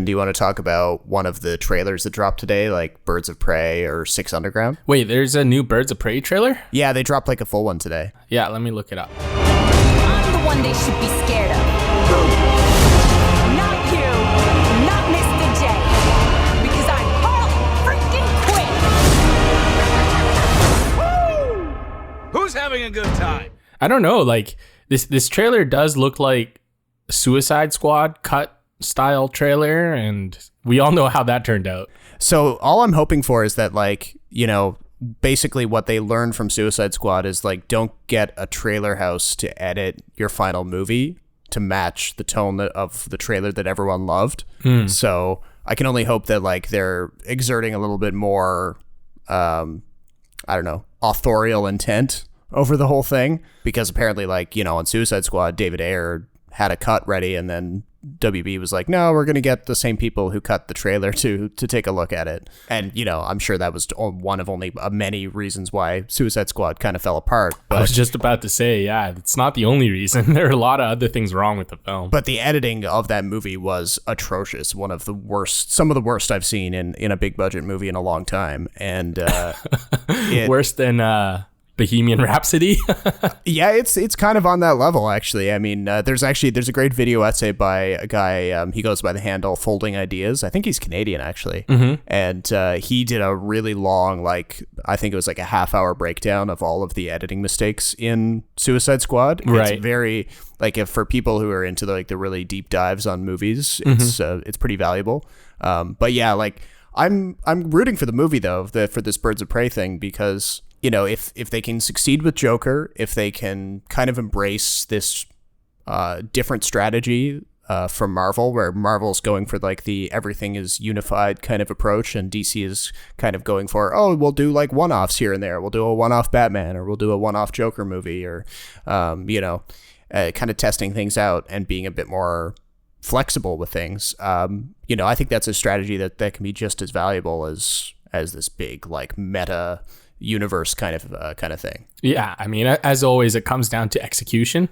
do you want to talk about one of the trailers that dropped today, like Birds of Prey or Six Underground? Wait, there's a new Birds of Prey trailer? Yeah, they dropped like a full one today. Yeah, let me look it up. I'm the one they should be scared of. Not you, not Mr. J. Because I'm Harley freaking Quinn. Who's having a good time? I don't know, like, this trailer does look like Suicide Squad cut style trailer, and we all know how that turned out. So all I'm hoping for is that, like, you know, basically what they learned from Suicide Squad is, like, don't get a trailer house to edit your final movie to match the tone of the trailer that everyone loved. So I can only hope that, like, they're exerting a little bit more, I don't know, authorial intent over the whole thing, because apparently, like, you know, on Suicide Squad, David Ayer had a cut ready, and then WB was like, no, we're going to get the same people who cut the trailer to take a look at it. And, you know, I'm sure that was one of only many reasons why Suicide Squad kind of fell apart. But I was just about to say, yeah, it's not the only reason. There are a lot of other things wrong with the film. But the editing of that movie was atrocious. One of the worst, some of the worst I've seen in a big budget movie in a long time. And worse than Bohemian Rhapsody. Yeah, it's kind of on that level, actually. I mean, there's a great video essay by a guy, he goes by the handle Folding Ideas. I think he's Canadian, actually. And he did a really long, like, I think it was like a half-hour breakdown of all of the editing mistakes in Suicide Squad. Right. It's very, like, if for people who are into the really deep dives on movies, it's pretty valuable. But yeah, like, I'm rooting for the movie, though, for this Birds of Prey thing, because, you know, if they can succeed with Joker, if they can kind of embrace this different strategy from Marvel, where Marvel's going for like the everything is unified kind of approach, and DC is kind of going for, oh, we'll do like one-offs here and there. We'll do a one-off Batman, or we'll do a one-off Joker movie, or, you know, kind of testing things out and being a bit more flexible with things. You know, I think that's a strategy that can be just as valuable as this big like meta universe kind of thing. Yeah, I mean, as always, it comes down to execution.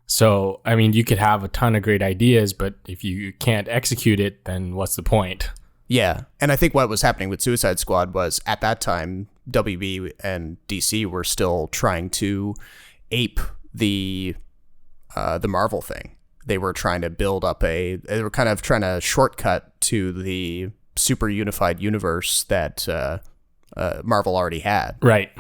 So, I mean, you could have a ton of great ideas, but if you can't execute it, then what's the point? Yeah, and I think what was happening with Suicide Squad was, at that time, WB and DC were still trying to ape the Marvel thing. They were trying to build up they were kind of trying to shortcut to the super unified universe that Marvel already had. Right.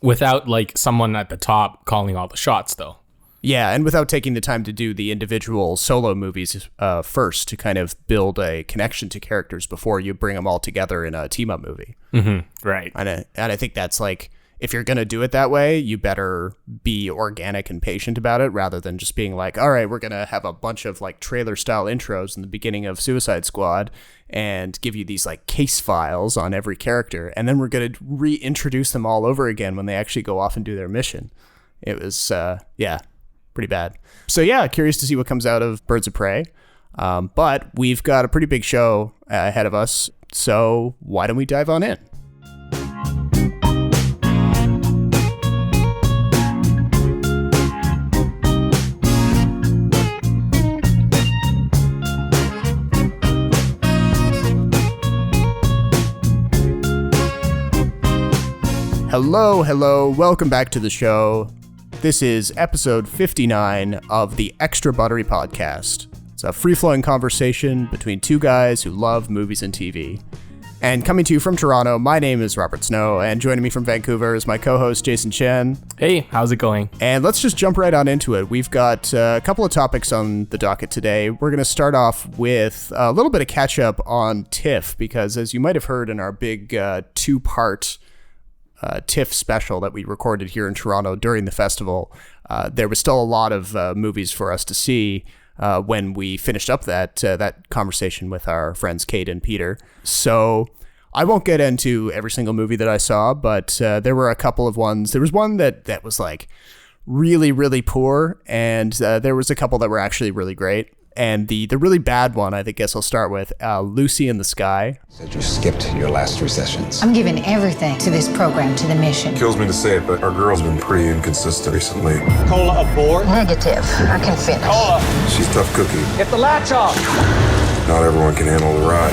Without like someone at the top calling all the shots, though. Yeah, and without taking the time to do the individual solo movies first, to kind of build a connection to characters before you bring them all together in a team-up movie. Right. And I think that's like, if you're going to do it that way, you better be organic and patient about it, rather than just being like, all right, we're going to have a bunch of like trailer style intros in the beginning of Suicide Squad and give you these like case files on every character, and then we're going to reintroduce them all over again when they actually go off and do their mission. It was, pretty bad. So yeah, curious to see what comes out of Birds of Prey. But we've got a pretty big show ahead of us, so why don't we dive on in? Hello, welcome back to the show. This is episode 59 of the Extra Buttery Podcast. It's a free-flowing conversation between two guys who love movies and TV. And coming to you from Toronto, my name is Robert Snow, and joining me from Vancouver is my co-host Jason Chen. Hey, how's it going? And let's just jump right on into it. We've got a couple of topics on the docket today. We're going to start off with a little bit of catch-up on TIFF, because as you might have heard in our big two-part TIFF special that we recorded here in Toronto during the festival, there was still a lot of movies for us to see when we finished up that conversation with our friends Kate and Peter. So I won't get into every single movie that I saw, but there were a couple of ones. There was one that was like really, really poor, and there was a couple that were actually really great. And the really bad one, I guess I'll start with Lucy in the Sky. Said you skipped your last 3 sessions. I'm giving everything to this program, to the mission. Kills me to say it, but our girl's been pretty inconsistent recently. Cola aboard? Negative. I can finish. Cola. She's tough cookie. Get the latch off. Not everyone can handle the ride.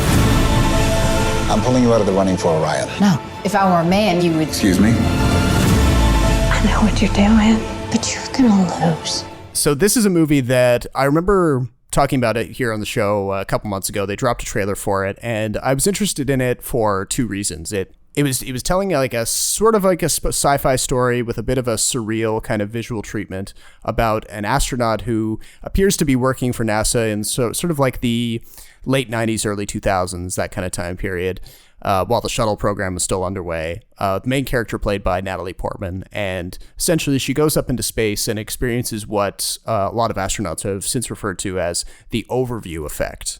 I'm pulling you out of the running for a ride. No. If I were a man, you would. Excuse me? I know what you're doing, but you're gonna lose. So this is a movie that I remember talking about it here on the show a couple months ago. They dropped a trailer for it, and I was interested in it for two reasons. It was telling like a sort of like a sci-fi story with a bit of a surreal kind of visual treatment about an astronaut who appears to be working for NASA in sort of like the late 90s, early 2000s, that kind of time period, while the shuttle program was still underway. The main character played by Natalie Portman, and essentially she goes up into space and experiences what a lot of astronauts have since referred to as the overview effect.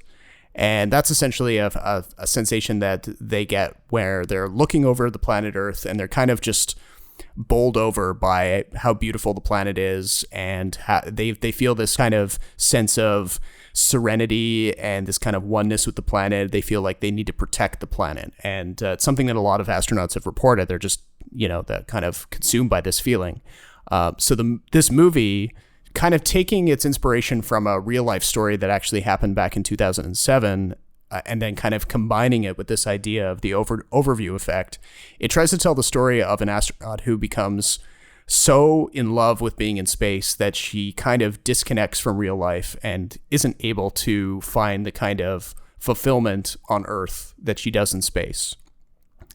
And that's essentially a sensation that they get where they're looking over the planet Earth and they're kind of just bowled over by how beautiful the planet is, and how they feel this kind of sense of serenity and this kind of oneness with the planet. They feel like they need to protect the planet, and it's something that a lot of astronauts have reported. They're just, they're kind of consumed by this feeling. This movie, kind of taking its inspiration from a real life story that actually happened back in 2007, and then kind of combining it with this idea of the overview effect, it tries to tell the story of an astronaut who becomes so in love with being in space that she kind of disconnects from real life and isn't able to find the kind of fulfillment on Earth that she does in space.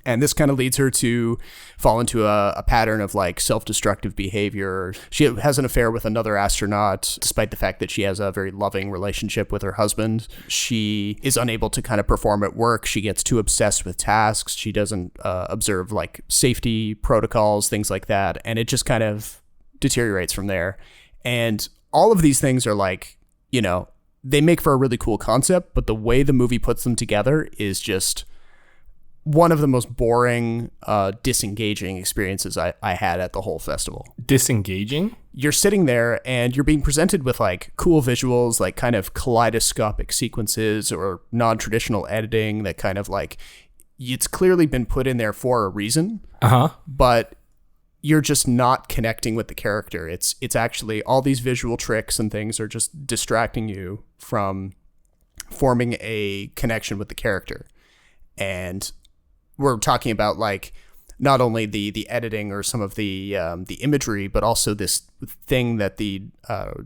And this kind of leads her to fall into a pattern of like self-destructive behavior. She has an affair with another astronaut, despite the fact that she has a very loving relationship with her husband. She is unable to kind of perform at work. She gets too obsessed with tasks. She doesn't observe like safety protocols, things like that. And it just kind of deteriorates from there. And all of these things are like, they make for a really cool concept, but the way the movie puts them together is just one of the most boring, disengaging experiences I had at the whole festival. Disengaging? You're sitting there and you're being presented with like cool visuals, like kind of kaleidoscopic sequences or non-traditional editing that kind of like, it's clearly been put in there for a reason, but you're just not connecting with the character. It's actually all these visual tricks and things are just distracting you from forming a connection with the character. And we're talking about like not only the editing or some of the imagery, but also this thing that the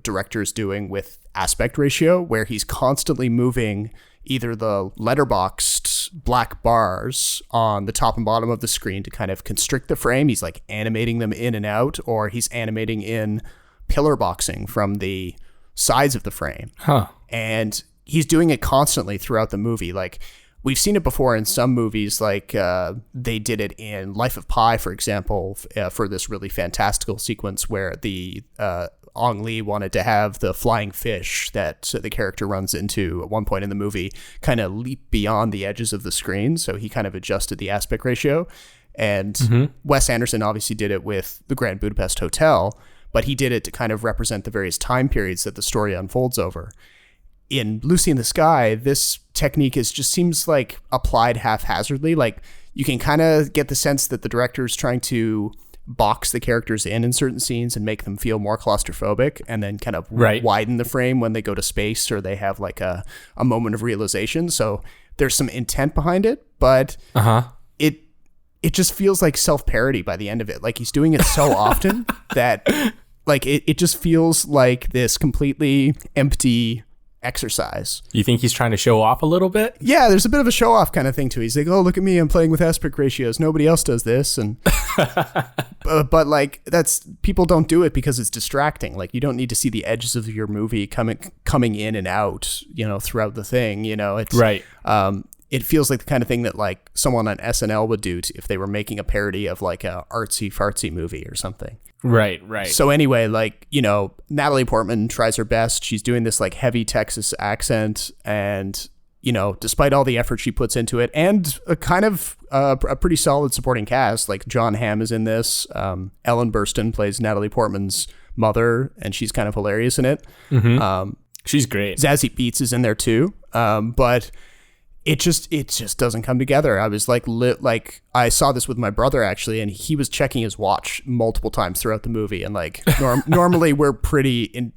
director is doing with aspect ratio, where he's constantly moving either the letterboxed black bars on the top and bottom of the screen to kind of constrict the frame. He's like animating them in and out, or he's animating in pillar boxing from the sides of the frame. And he's doing it constantly throughout the movie. Like, we've seen it before in some movies, like they did it in Life of Pi, for example, for this really fantastical sequence where the Ong Lee wanted to have the flying fish that the character runs into at one point in the movie kind of leap beyond the edges of the screen. So he kind of adjusted the aspect ratio. And Wes Anderson obviously did it with The Grand Budapest Hotel, but he did it to kind of represent the various time periods that the story unfolds over. In Lucy in the Sky, this technique just seems like applied haphazardly. Like, you can kind of get the sense that the director is trying to box the characters in certain scenes and make them feel more claustrophobic, and then kind of widen the frame when they go to space or they have like a moment of realization. So there's some intent behind it, but it just feels like self-parody by the end of it. Like, he's doing it so often that like it just feels like this completely empty exercise. You think he's trying to show off a little bit? Yeah, there's a bit of a show off kind of thing too. He's like, oh, look at me, I'm playing with aspect ratios. Nobody else does this. And but like, that's, people don't do it because it's distracting. Like, you don't need to see the edges of your movie coming in and out, throughout the thing. It's right. It feels like the kind of thing that like someone on SNL would do if they were making a parody of like a artsy fartsy movie or something. Right. So anyway, like, Natalie Portman tries her best. She's doing this like heavy Texas accent, and, despite all the effort she puts into it, and a kind of a pretty solid supporting cast, like John Hamm is in this. Ellen Burstyn plays Natalie Portman's mother, and she's kind of hilarious in it. She's great. Zazie Beetz is in there too. But it just doesn't come together. I was like, I saw this with my brother actually, and he was checking his watch multiple times throughout the movie. And like, normally we're pretty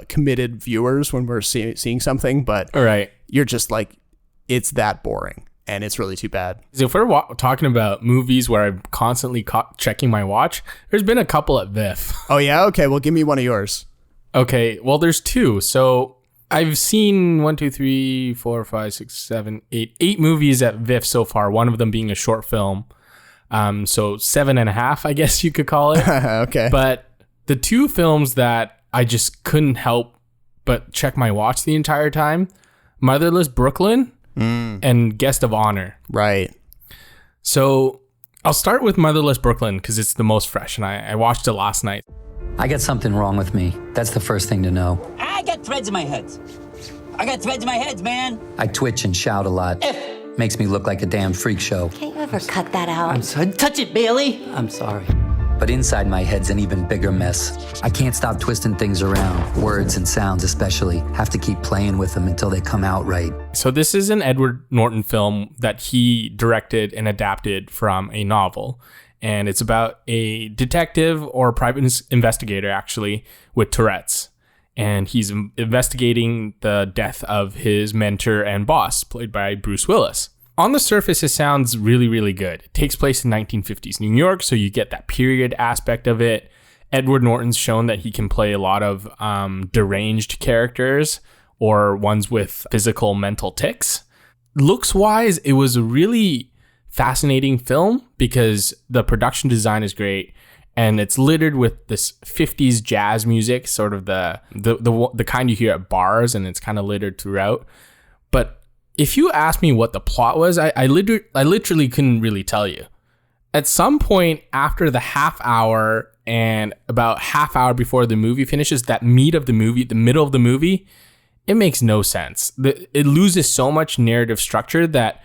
committed viewers when we're seeing something, but Right. you're just like, it's that boring, and it's really too bad. So if we're talking about movies where I'm constantly checking my watch, there's been a couple at VIFF. Oh yeah, okay. Well, give me one of yours. Okay, well, there's two. So I've seen 1, 2, 3, 4, 5, 6, 7, 8 movies at VIFF so far. One of them being a short film. So 7.5, I guess you could call it. Okay. But the two films that I just couldn't help but check my watch the entire time, Motherless Brooklyn and Guest of Honor. Right. So I'll start with Motherless Brooklyn because it's the most fresh, and I watched it last night. I got something wrong with me. That's the first thing to know. I got threads in my head. I got threads in my head, man. I twitch and shout a lot. Makes me look like a damn freak show. Can't you ever cut that out? I'm sorry. Touch it, Bailey. I'm sorry. But inside my head's an even bigger mess. I can't stop twisting things around, words and sounds especially. Have to keep playing with them until they come out right. So this is an Edward Norton film that he directed and adapted from a novel. And it's about a detective or a private investigator, actually, with Tourette's. And he's investigating the death of his mentor and boss, played by Bruce Willis. On the surface, it sounds really, really good. It takes place in 1950s New York, so you get that period aspect of it. Edward Norton's shown that he can play a lot of deranged characters or ones with physical mental tics. Looks-wise, it was a really fascinating film because the production design is great. And it's littered with this 50s jazz music, sort of the kind you hear at bars, and it's kind of littered throughout. But if you ask me what the plot was, I literally couldn't really tell you. At some point after the half hour and about half hour before the movie finishes, that meat of the movie, the middle of the movie, it makes no sense. It loses so much narrative structure that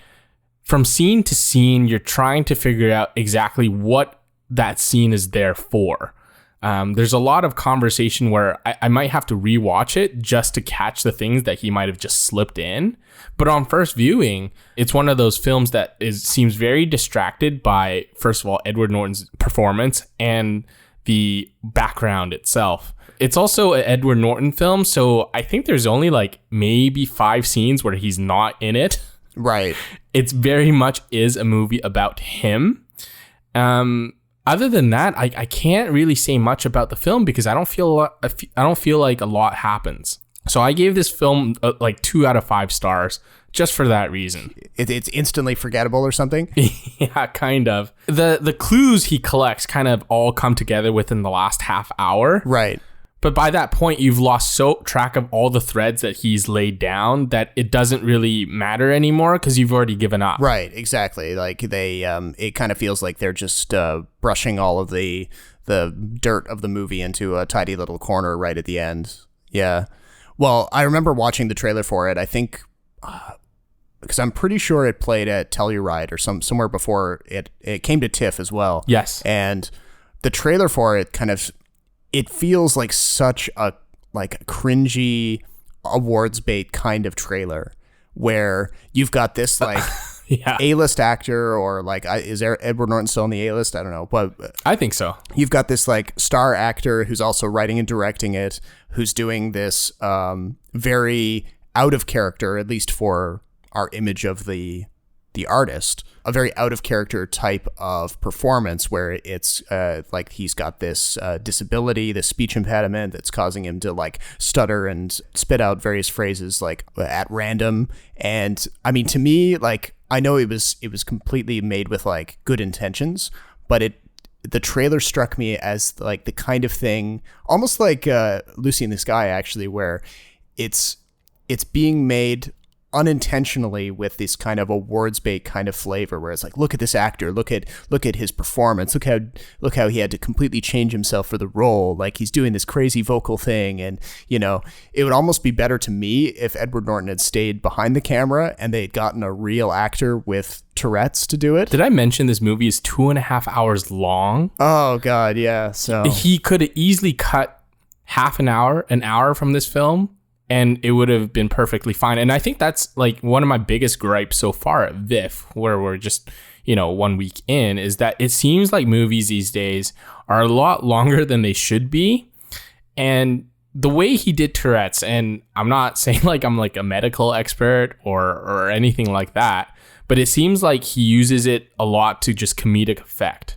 from scene to scene, you're trying to figure out exactly what that scene is there for. There's a lot of conversation where I might have to rewatch it just to catch the things that he might have just slipped in. But on first viewing, it's one of those films that seems very distracted by, first of all, Edward Norton's performance and the background itself. It's also an Edward Norton film, so I think there's only like maybe 5 scenes where he's not in it. Right. It's very much is a movie about him. Other than that, I can't really say much about the film because I don't feel like a lot happens. So I gave this film like 2 out of 5 stars just for that reason. It's instantly forgettable or something? Yeah, kind of. The clues he collects kind of all come together within the last half hour. Right. But by that point, you've lost track of all the threads that he's laid down that it doesn't really matter anymore because you've already given up. Right, exactly. Like they, it kind of feels like they're just brushing all of the dirt of the movie into a tidy little corner right at the end. Yeah. Well, I remember watching the trailer for it. I think because I'm pretty sure it played at Telluride or somewhere before it came to TIFF as well. Yes. And the trailer for it it feels like such a cringy awards bait kind of trailer where you've got this like yeah. A-list actor or like is there Edward Norton still on the A-list? I don't know, but I think so. You've got this like star actor who's also writing and directing it, who's doing this very out of character, at least for our image of the artist, a very out of character type of performance where it's like he's got this disability, this speech impediment that's causing him to like stutter and spit out various phrases like at random. And I mean, to me, like I know it was completely made with like good intentions, but the trailer struck me as like the kind of thing, almost like Lucy in the Sky, actually, where it's being made unintentionally with this kind of awards bait kind of flavor where it's like, look at this actor, look at his performance, look how he had to completely change himself for the role, like he's doing this crazy vocal thing. And you know, it would almost be better to me if Edward Norton had stayed behind the camera and they'd gotten a real actor with Tourette's to do it. Did I mention this movie is 2.5 hours long? Oh god, yeah. So he could have easily cut half an hour from this film and it would have been perfectly fine. And I think that's like one of my biggest gripes so far at VIFF, where we're just, 1 week in, is that it seems like movies these days are a lot longer than they should be. And the way he did Tourette's, and I'm not saying like I'm like a medical expert or anything like that, but it seems like he uses it a lot to just comedic effect.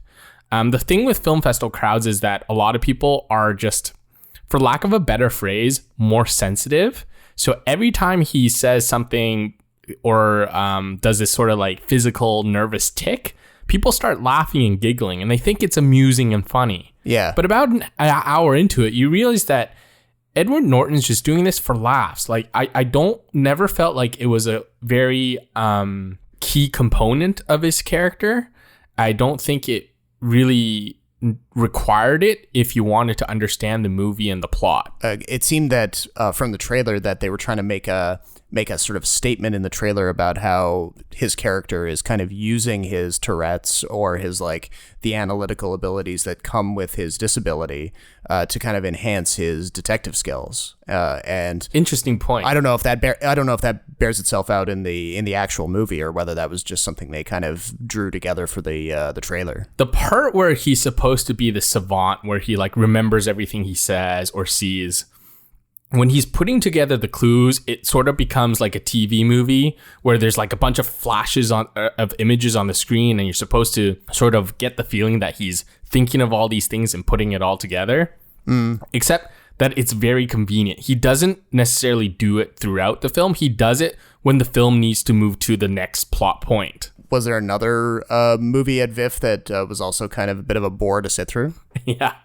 The thing with film festival crowds is that a lot of people are just, for lack of a better phrase, more sensitive. So every time he says something or does this sort of like physical nervous tick, people start laughing and giggling and they think it's amusing and funny. Yeah. But about an hour into it, you realize that Edward Norton's just doing this for laughs. Like I never felt like it was a very key component of his character. I don't think it really required it if you wanted to understand the movie and the plot. It seemed that from the trailer that they were trying to make a sort of statement in the trailer about how his character is kind of using his Tourette's or his like the analytical abilities that come with his disability to kind of enhance his detective skills. And interesting point. I don't know if that bears itself out in the actual movie or whether that was just something they kind of drew together for the trailer. The part where he's supposed to be the savant, where he like remembers everything he says or sees, when he's putting together the clues, it sort of becomes like a TV movie where there's like a bunch of flashes of images on the screen, and you're supposed to sort of get the feeling that he's thinking of all these things and putting it all together. Except that it's very convenient. He doesn't necessarily do it throughout the film. He does it when the film needs to move to the next plot point. Was there another movie at VIFF that was also kind of a bit of a bore to sit through? Yeah.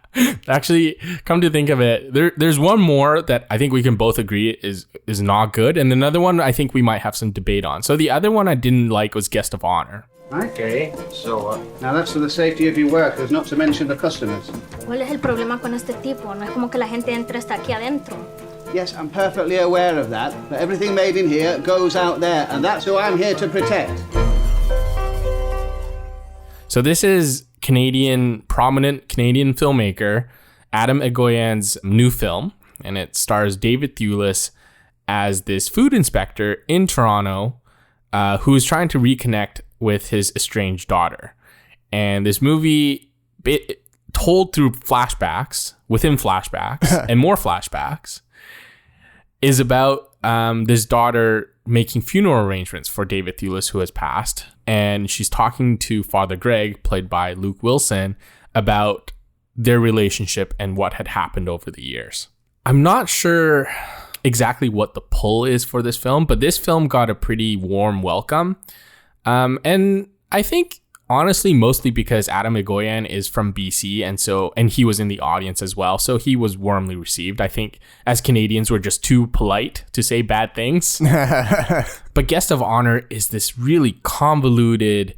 Actually, come to think of it, there's one more that I think we can both agree is not good, and another one I think we might have some debate on. So the other one I didn't like was Guest of Honor. Okay, so now that's for the safety of your workers, not to mention the customers. ¿Cuál es el problema con este tipo? No es como que la gente entre hasta aquí adentro. Yes, I'm perfectly aware of that, but everything made in here goes out there, and that's who I'm here to protect. So this is prominent Canadian filmmaker Adam Egoyan's new film, and it stars David Thewlis as this food inspector in Toronto who is trying to reconnect with his estranged daughter. And this movie, told through flashbacks, within flashbacks, and more flashbacks, is about this daughter making funeral arrangements for David Thewlis, who has passed. And she's talking to Father Greg, played by Luke Wilson, about their relationship and what had happened over the years. I'm not sure exactly what the pull is for this film, but this film got a pretty warm welcome. And I think, honestly, mostly because Adam Egoyan is from BC, and he was in the audience as well, so he was warmly received. I think as Canadians, we're just too polite to say bad things. But Guest of Honor is this really convoluted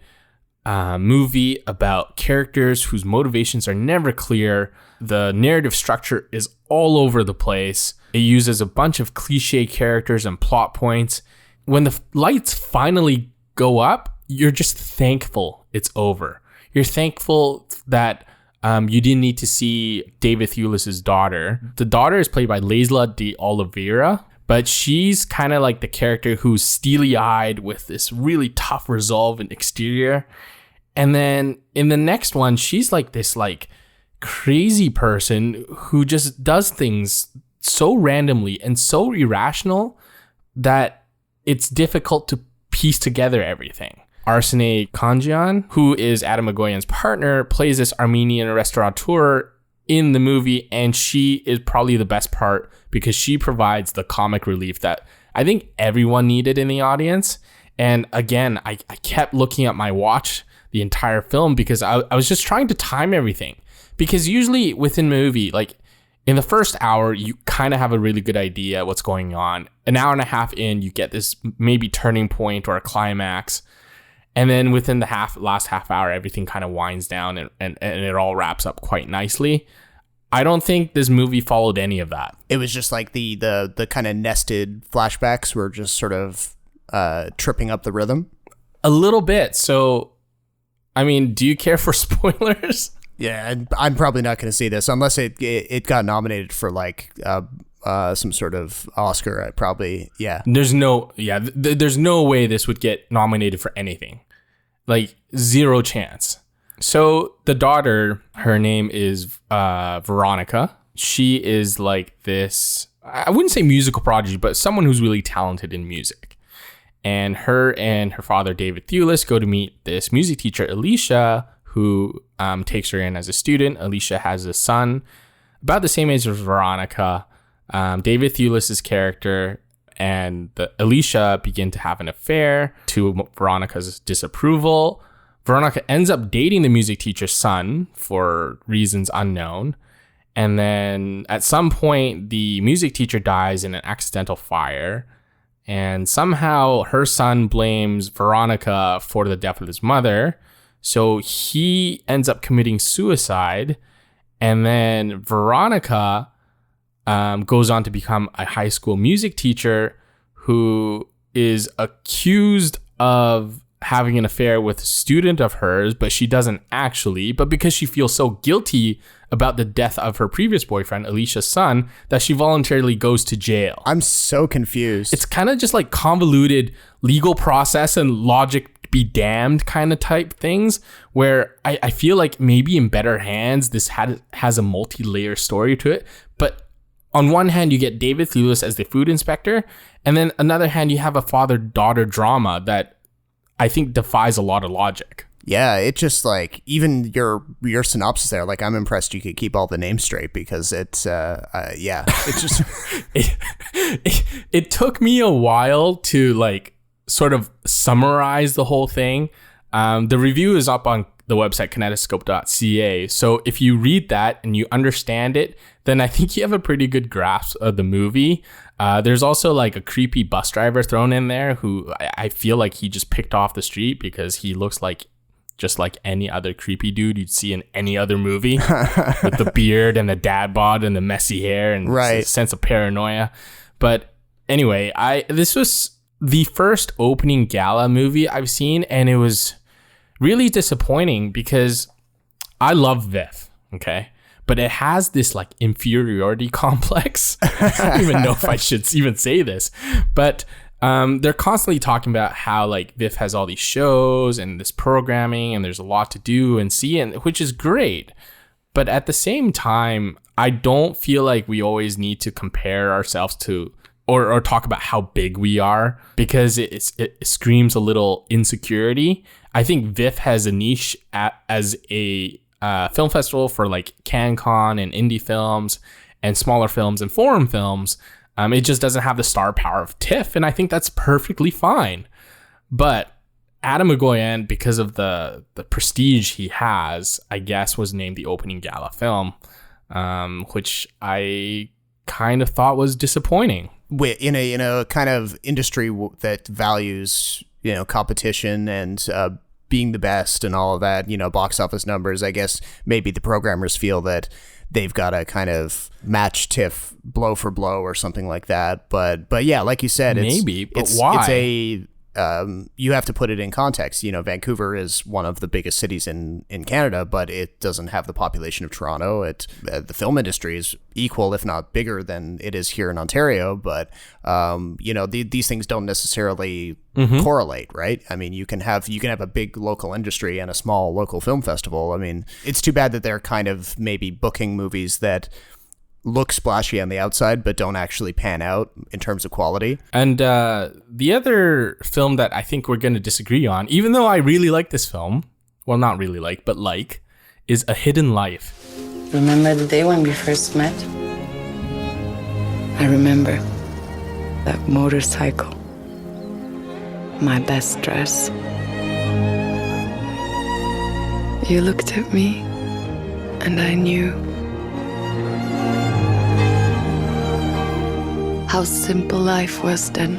movie about characters whose motivations are never clear. The narrative structure is all over the place. It uses a bunch of cliche characters and plot points. When the lights finally go up, you're just thankful it's over. You're thankful that you didn't need to see David Thewlis' daughter. The daughter is played by Leisla de Oliveira, but she's kind of like the character who's steely-eyed with this really tough resolve and exterior. And then in the next one, she's like this like crazy person who just does things so randomly and so irrational that it's difficult to piece together everything. Arsene Kanjian, who is Adam Egoyan's partner, plays this Armenian restaurateur in the movie, and she is probably the best part because she provides the comic relief that I think everyone needed in the audience. And again, I kept looking at my watch the entire film because I was just trying to time everything. Because usually within a movie, like in the first hour, you kind of have a really good idea what's going on. An hour and a half in, you get this maybe turning point or a climax. And then within the last half hour, everything kind of winds down and it all wraps up quite nicely. I don't think this movie followed any of that. It was just like the kind of nested flashbacks were just sort of tripping up the rhythm. A little bit. So, I mean, do you care for spoilers? Yeah, I'm probably not going to see this unless it got nominated for like some sort of Oscar. There's no way this would get nominated for anything. Like zero chance. So the daughter, her name is Veronica, She is like this, I wouldn't say musical prodigy, but someone who's really talented in music. And her father, David Thewlis, go to meet this music teacher, Alicia, who takes her in as a student. Alicia has a son about the same age as Veronica. David Thewlis's character and Alicia begin to have an affair to Veronica's disapproval. Veronica ends up dating the music teacher's son for reasons unknown. And then at some point, the music teacher dies in an accidental fire. And somehow her son blames Veronica for the death of his mother. So he ends up committing suicide. And then Veronica goes on to become a high school music teacher who is accused of having an affair with a student of hers, but she doesn't actually. But because she feels so guilty about the death of her previous boyfriend, Alicia's son, that she voluntarily goes to jail. I'm so confused. It's kind of just like convoluted legal process and logic be damned kind of type things, where I feel like maybe in better hands, this has a multi-layer story to it. But on one hand, you get David Thewlis as the food inspector, and then another hand, you have a father-daughter drama that I think defies a lot of logic. Yeah, it just like, even your synopsis there, like, I'm impressed you could keep all the names straight, because it's it's just it took me a while to like sort of summarize the whole thing. The review is up on the website kinetoscope.ca. So if you read that and you understand it, then I think you have a pretty good grasp of the movie. There's also like a creepy bus driver thrown in there who I feel like he just picked off the street, because he looks like just like any other creepy dude you'd see in any other movie with the beard and the dad bod and the messy hair and a sense of paranoia. But anyway, this was the first opening gala movie I've seen, and it was really disappointing because I love VIFF, okay? But it has this like inferiority complex. I don't even know if I should even say this, but they're constantly talking about how like VIFF has all these shows and this programming, and there's a lot to do and see, and which is great. But at the same time, I don't feel like we always need to compare ourselves to or talk about how big we are, because it screams a little insecurity. I think VIFF has a niche as a film festival for like CanCon and indie films and smaller films and foreign films. It just doesn't have the star power of TIFF, and I think that's perfectly fine. But Adam Egoyan, because of the prestige he has, I guess was named the opening gala film, which I kind of thought was disappointing. In a kind of industry that values, competition and being the best and all of that, box office numbers, I guess maybe the programmers feel that they've got to kind of match TIFF blow for blow or something like that. But yeah, like you said, why? You have to put it in context. Vancouver is one of the biggest cities in Canada, but it doesn't have the population of Toronto. The film industry is equal, if not bigger, than it is here in Ontario. But these things don't necessarily correlate, right? I mean, you can have a big local industry and a small local film festival. I mean, it's too bad that they're kind of maybe booking movies that look splashy on the outside but don't actually pan out in terms of quality. And the other film that I think we're going to disagree on, even though I really like this film, well, not really like, but like, is A Hidden Life. Remember the day when we first met? I remember that motorcycle, my best dress. You looked at me and I knew how simple life was then.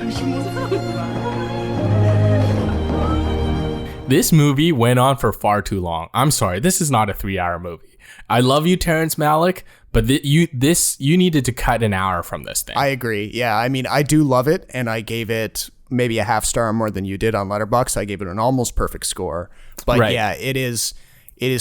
This movie went on for far too long. I'm sorry, this is not a 3-hour movie. I love you, Terrence Malick, but you needed to cut an hour from this thing. I agree. Yeah, I mean, I do love it, and I gave it maybe a half star more than you did on Letterboxd. I gave it an almost perfect score. But yeah, it is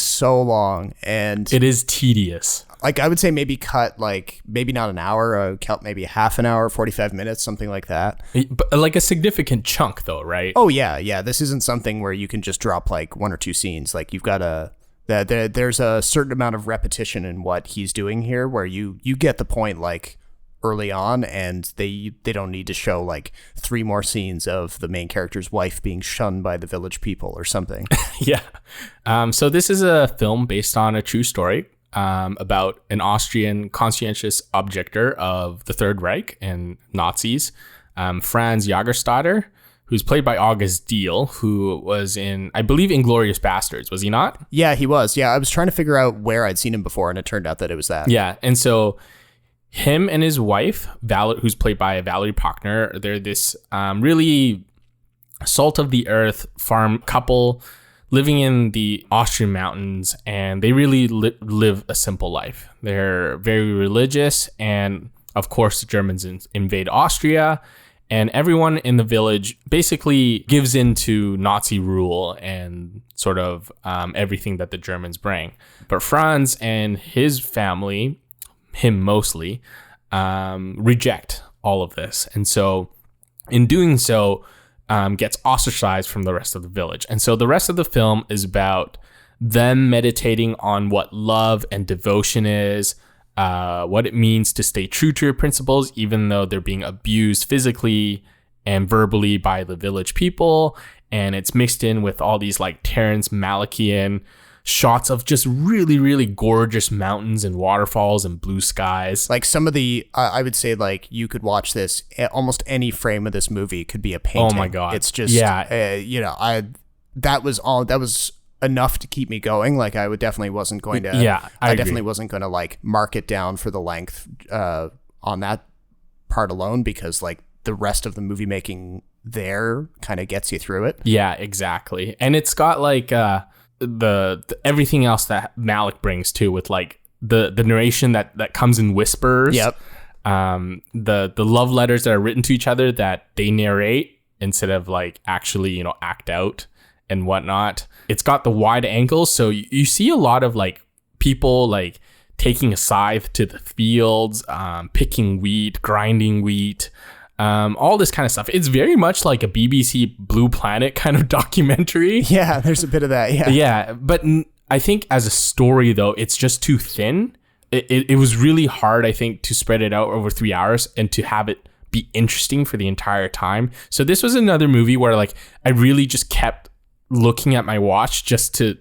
so long, and it is tedious. Like, I would say maybe cut, like, maybe not an hour, cut maybe half an hour, 45 minutes, something like that. But like a significant chunk, though, right? Oh, yeah. This isn't something where you can just drop, like, 1 or 2 scenes. Like, you've got to That there's a certain amount of repetition in what he's doing here, where you get the point like early on, and they don't need to show like 3 more scenes of the main character's wife being shunned by the village people or something. Yeah. So this is a film based on a true story about an Austrian conscientious objector of the Third Reich and Nazis, Franz Jagerstatter, who's played by August Diehl, who was in, I believe, Inglourious Bastards, was he not? Yeah, he was. Yeah, I was trying to figure out where I'd seen him before, and it turned out that it was that. Yeah, and so him and his wife, who's played by Valerie Prochner, they're this really salt-of-the-earth farm couple living in the Austrian mountains, and they really live a simple life. They're very religious, and of course, the Germans invade Austria, and everyone in the village basically gives in to Nazi rule and sort of everything that the Germans bring. But Franz and his family, him mostly, reject all of this. And so in doing so, gets ostracized from the rest of the village. And so the rest of the film is about them meditating on what love and devotion is, what it means to stay true to your principles, even though they're being abused physically and verbally by the village people. And it's mixed in with all these like Terrence Malikian shots of just really, really gorgeous mountains and waterfalls and blue skies. Like some of the, I would say like you could watch this, almost any frame of this movie could be a painting. Oh my God. It's just, that was enough to keep me going. Like I definitely wasn't going to, I definitely wasn't going to like mark it down for the length on that part alone, because like the rest of the movie making there kind of gets you through it. Yeah, exactly. And it's got like, the everything else that Malick brings too, with like the narration that comes in whispers. Yep. The love letters that are written to each other that they narrate instead of like actually, act out and whatnot. It's got the wide angles, so you see a lot of like people like taking a scythe to the fields, picking wheat, grinding wheat, all this kind of stuff. It's very much like a BBC Blue Planet kind of documentary. Yeah, there's a bit of that. Yeah. Yeah, but I think as a story though, it's just too thin. It was really hard, I think, to spread it out over 3 hours and to have it be interesting for the entire time. So this was another movie where like I really just kept looking at my watch just to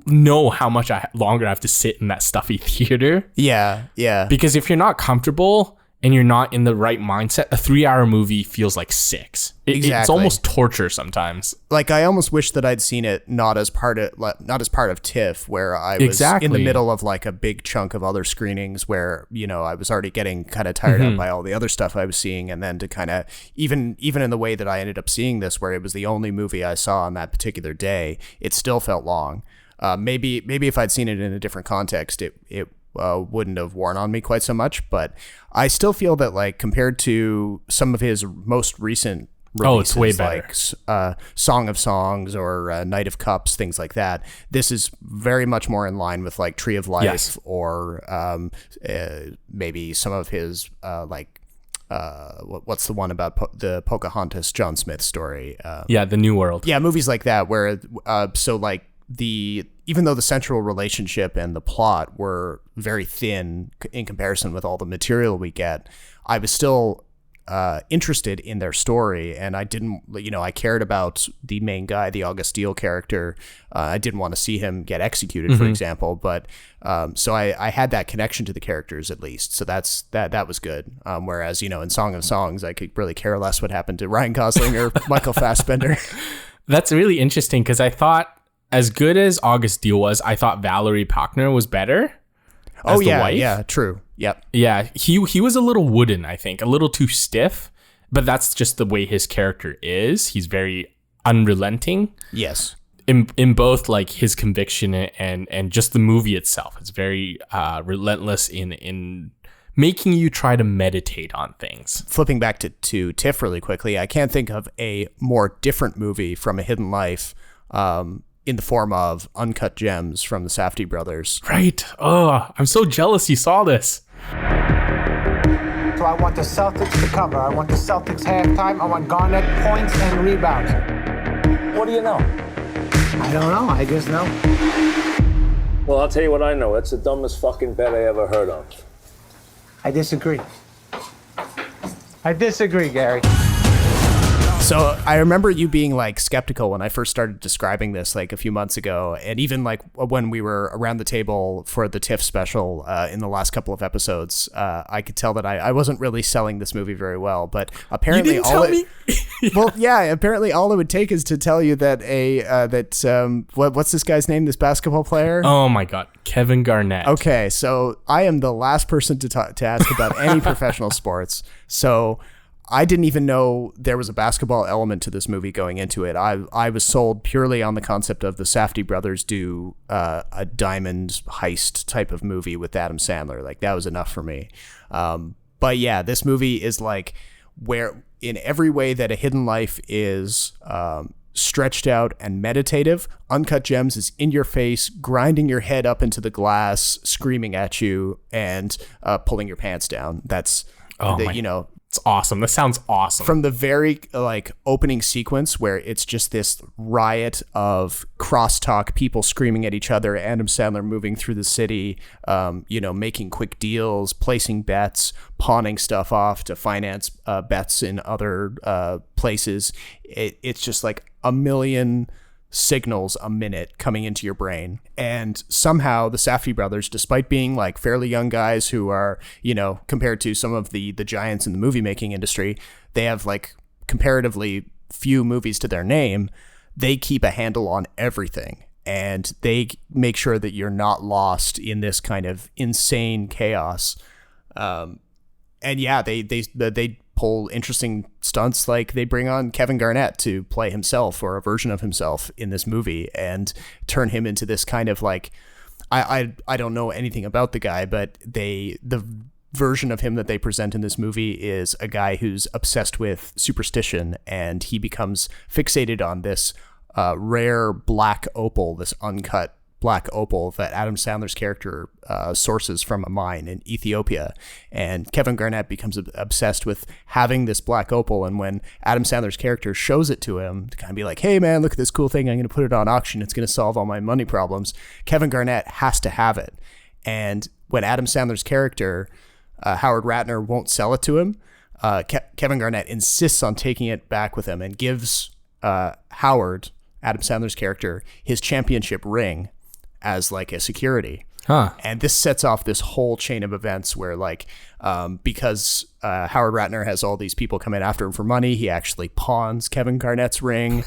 know how much longer I have to sit in that stuffy theater. Yeah, yeah. Because if you're not comfortable and you're not in the right mindset, a 3-hour movie feels like 6. Exactly. It's almost torture sometimes. Like I almost wish that I'd seen it not as part of TIFF, where I was in the middle of like a big chunk of other screenings where, I was already getting kind of tired out by all the other stuff I was seeing. And then to kind of, even in the way that I ended up seeing this, where it was the only movie I saw on that particular day, it still felt long. Maybe if I'd seen it in a different context, it wouldn't have worn on me quite so much, but I still feel that like compared to some of his most recent releases, it's way better. Like Song of Songs or Night of Cups, things like that, this is very much more in line with like Tree of Life. Yes. Or maybe some of his what's the one about the Pocahontas John Smith story? The New World. Yeah, movies like that where so like even though the central relationship and the plot were very thin in comparison with all the material we get, I was still interested in their story, and I didn't, I cared about the main guy, the August Diehl character. I didn't want to see him get executed, for example, but so I had that connection to the characters at least, so that was good. Whereas, in Song of Songs, I could really care less what happened to Ryan Gosling or Michael Fassbender. That's really interesting, because I thought, as good as August Diehl was, I thought Valerie Prochner was better. Oh yeah, yeah, true. Yep. Yeah, he was a little wooden, I think, a little too stiff, but that's just the way his character is. He's very unrelenting. Yes. In both like his conviction and just the movie itself. It's very relentless in making you try to meditate on things. Flipping back to TIFF really quickly, I can't think of a more different movie from A Hidden Life in the form of Uncut Gems from the Safdie brothers. Right. Oh, I'm so jealous you saw this. So I want the Celtics to cover. I want the Celtics halftime. I want Garnett points and rebounds. What do you know? I don't know. I guess no. Well, I'll tell you what I know. It's the dumbest fucking bet I ever heard of. I disagree. I disagree, Gary. So I remember you being like skeptical when I first started describing this like a few months ago, and even like when we were around the table for the TIFF special in the last couple of episodes, I could tell that I wasn't really selling this movie very well. But apparently, apparently all it would take is to tell you that what's this guy's name? This basketball player? Oh my God, Kevin Garnett. Okay, so I am the last person to ask about any professional sports. So I didn't even know there was a basketball element to this movie going into it. I was sold purely on the concept of the Safdie brothers do a diamond heist type of movie with Adam Sandler. Like, that was enough for me. But yeah, this movie is like where in every way that A Hidden Life is stretched out and meditative, Uncut Gems is in your face, grinding your head up into the glass, screaming at you, and pulling your pants down. That's, it's awesome. This sounds awesome. From the very like opening sequence where it's just this riot of crosstalk, people screaming at each other, Adam Sandler moving through the city, making quick deals, placing bets, pawning stuff off to finance bets in other places. It's just like a million signals a minute coming into your brain. And somehow the Safdie brothers, despite being like fairly young guys who are, compared to some of the giants in the movie making industry, they have like comparatively few movies to their name. They keep a handle on everything, and they make sure that you're not lost in this kind of insane chaos. And yeah, they pull interesting stunts, like they bring on Kevin Garnett to play himself or a version of himself in this movie and turn him into this kind of like, I don't know anything about the guy, but the version of him that they present in this movie is a guy who's obsessed with superstition, and he becomes fixated on this rare black opal, this uncut black opal that Adam Sandler's character sources from a mine in Ethiopia. And Kevin Garnett becomes obsessed with having this black opal. And when Adam Sandler's character shows it to him to kind of be like, hey man, look at this cool thing, I'm going to put it on auction, it's going to solve all my money problems, Kevin Garnett has to have it. And when Adam Sandler's character, Howard Ratner, won't sell it to him, Kevin Garnett insists on taking it back with him and gives Howard, Adam Sandler's character, his championship ring as like a security. And this sets off this whole chain of events where like, because Howard Ratner has all these people coming after him for money, he actually pawns Kevin Garnett's ring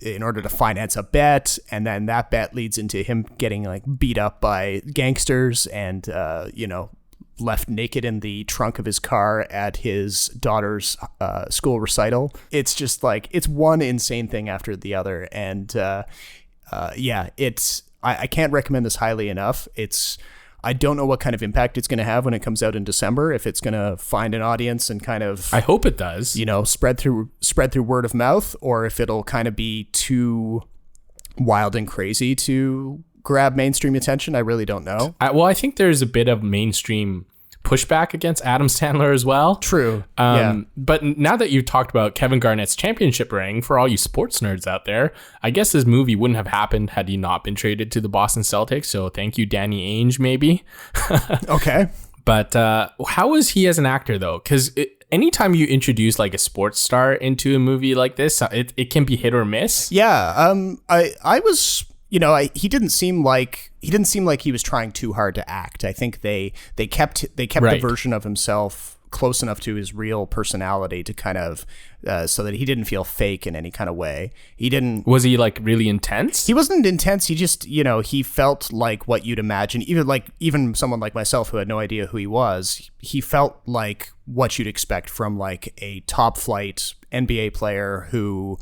in order to finance a bet. And then that bet leads into him getting like beat up by gangsters and, left naked in the trunk of his car at his daughter's school recital. It's just like, it's one insane thing after the other. And I can't recommend this highly enough. I don't know what kind of impact it's going to have when it comes out in December, if it's going to find an audience and kind of, I hope it does, spread through word of mouth, or if it'll kind of be too wild and crazy to grab mainstream attention. I really don't know. I think there's a bit of mainstream pushback against Adam Sandler as well. True. But now that you've talked about Kevin Garnett's championship ring, for all you sports nerds out there, I guess this movie wouldn't have happened had he not been traded to the Boston Celtics. So thank you, Danny Ainge, maybe. Okay. But how is he as an actor, though? Because anytime you introduce like a sports star into a movie like this, it can be hit or miss. Yeah. I was... he didn't seem like he was trying too hard to act. I think they kept right. the version of himself close enough to his real personality to kind of so that he didn't feel fake in any kind of way. Was he like really intense? He wasn't intense. He just, he felt like what you'd imagine. Even someone like myself who had no idea who he was, he felt like what you'd expect from like a top flight NBA player who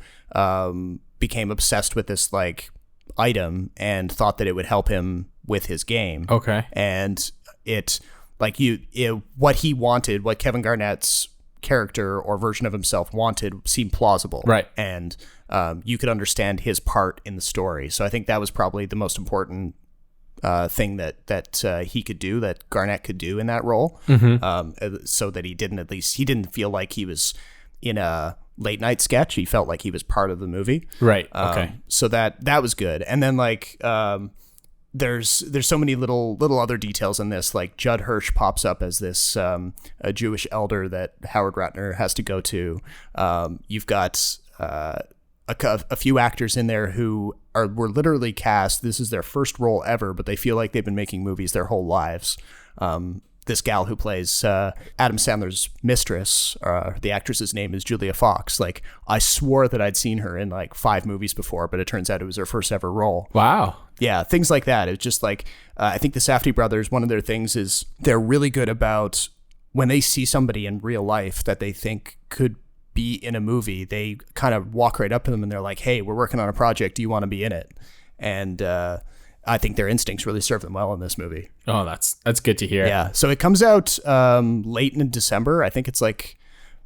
became obsessed with this like item and thought that it would help him with his game. Okay. And what he wanted, what Kevin Garnett's character or version of himself wanted, seemed plausible. Right. And you could understand his part in the story. So I think that was probably the most important thing that he could do, that Garnett could do in that role. Mm-hmm. So that he didn't feel like he was in a late night sketch. He felt like he was part of the movie. Right. Okay. So that was good. And then like there's so many little other details in this. Like Judd Hirsch pops up as this a Jewish elder that Howard Ratner has to go to. You've got a few actors in there who were literally cast. This is their first role ever, but they feel like they've been making movies their whole lives. This gal who plays Adam Sandler's mistress, the actress's name is Julia Fox. Like, I swore that I'd seen her in like 5 movies before, but it turns out it was her first ever role. Wow. Yeah, things like that. It's just like, I think the Safdie brothers, one of their things is they're really good about when they see somebody in real life that they think could be in a movie, they kind of walk right up to them and they're like, hey, we're working on a project. Do you want to be in it? And I think their instincts really serve them well in this movie. Oh, that's good to hear. Yeah. So it comes out late in December. I think it's like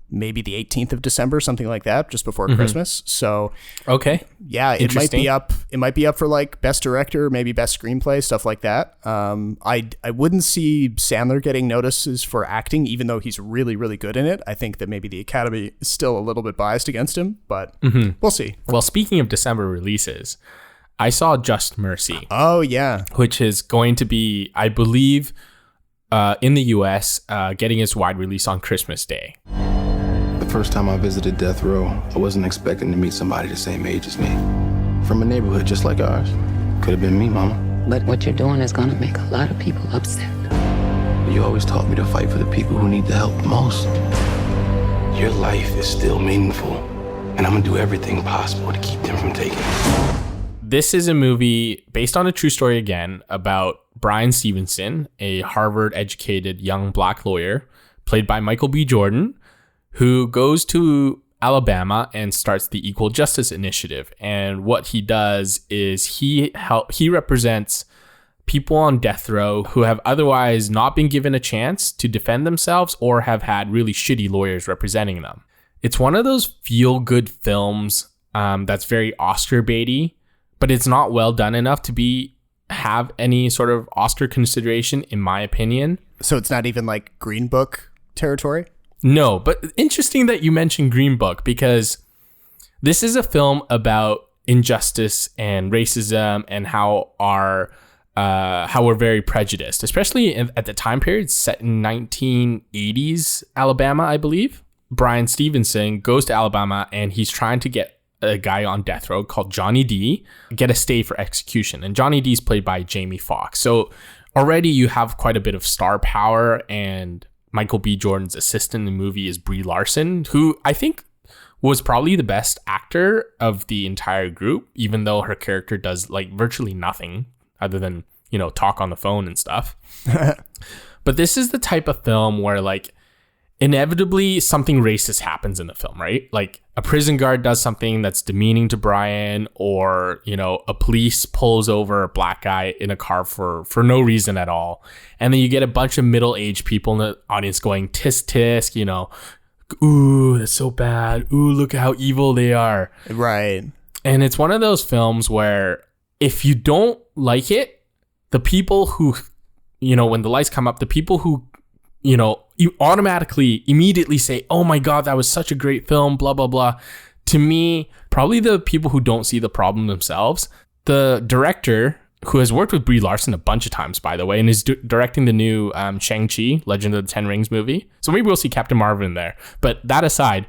maybe the 18th of December, something like that, just before Christmas. So okay. Yeah, it might be up. It might be up for like best director, maybe best screenplay, stuff like that. I wouldn't see Sandler getting notices for acting, even though he's really, really good in it. I think that maybe the Academy is still a little bit biased against him, but we'll see. Well, speaking of December releases, I saw Just Mercy. Oh, yeah. Which is going to be, I believe, in the US, getting its wide release on Christmas Day. The first time I visited Death Row, I wasn't expecting to meet somebody the same age as me. From a neighborhood just like ours. Could have been me, Mama. But what you're doing is gonna make a lot of people upset. You always taught me to fight for the people who need the help the most. Your life is still meaningful, and I'm gonna do everything possible to keep them from taking it. This is a movie based on a true story again about Brian Stevenson, a Harvard-educated young black lawyer, played by Michael B. Jordan, who goes to Alabama and starts the Equal Justice Initiative. And what he does is he represents people on death row who have otherwise not been given a chance to defend themselves or have had really shitty lawyers representing them. It's one of those feel-good films that's very Oscar baity, but it's not well done enough to have any sort of Oscar consideration, in my opinion. So it's not even like Green Book territory? No, but interesting that you mentioned Green Book, because this is a film about injustice and racism and how we're very prejudiced, especially at the time period set in 1980s Alabama, I believe. Brian Stevenson goes to Alabama and he's trying to get a guy on death row called Johnny D get a stay for execution, and Johnny D is played by Jamie Foxx. So already you have quite a bit of star power, and Michael B. Jordan's assistant in the movie is Brie Larson, who I think was probably the best actor of the entire group, even though her character does like virtually nothing other than, talk on the phone and stuff. But this is the type of film where like inevitably something racist happens in the film, right? Like a prison guard does something that's demeaning to Brian, or, a police pulls over a black guy in a car for no reason at all. And then you get a bunch of middle-aged people in the audience going, tisk, tisk, ooh, that's so bad. Ooh, look how evil they are. Right. And it's one of those films where if you don't like it, the people who, when the lights come up, the people who, you automatically immediately say, oh my God, that was such a great film, blah, blah, blah. To me, probably the people who don't see the problem themselves. The director, who has worked with Brie Larson a bunch of times, by the way, and is directing the new Shang-Chi, Legend of the Ten Rings movie. So maybe we'll see Captain Marvel in there. But that aside,